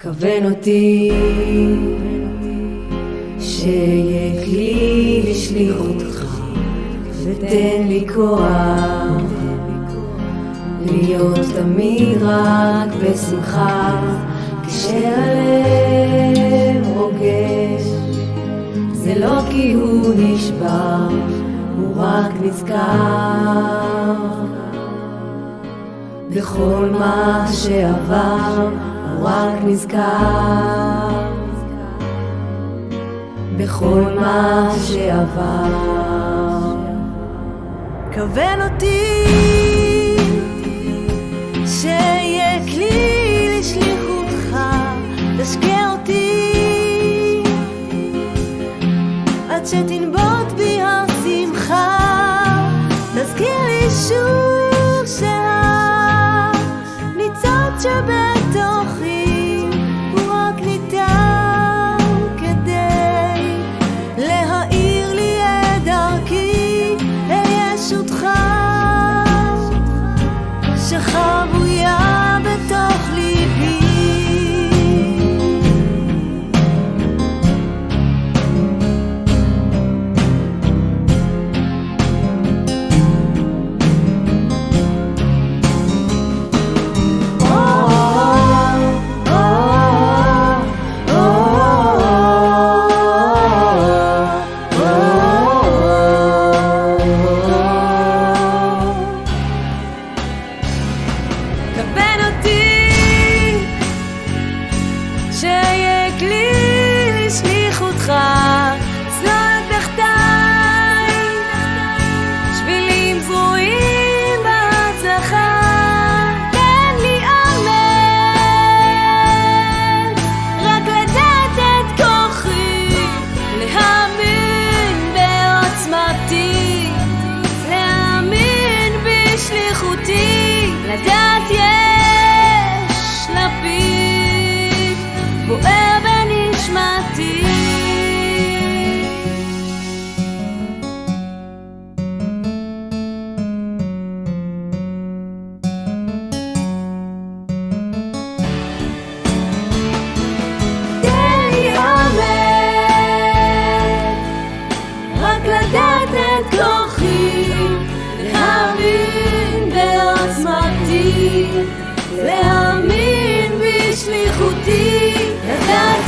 כוון אותי שיהיה כלי לשליחותך, ותן לי כוח להיות תמיד רק בשמחה. כשהלב רוגש זה לא כי הוא נשבר, הוא רק נזכר בכל מה שעבר. הוא רק נזכר בכל מה שעבר. כוון אותי שיהיה כלי לשליחותך, תשקה אותי עד שתנבוט בי השמחה. תזכיר לי שוב שהניצוץ שבתוכי הוא רק ניתן כדי להאיר לי את דרכי אל ישותך שחבויה בתוך ליבי. כוון אותי שיהיה כלי לשליחותך, סלול את תחתיי שבילים זרועים בהצלחה. תן לי אמן, רק לדעת את כוחי, להאמין בעוצמתי, להאמין בשליחותי, לדעת יש לפיד בוער בנשמתי. תן לי אמן, רק לדעת את כוחי, להאמין בעוצמתי, להאמין בשליחותי, לדעת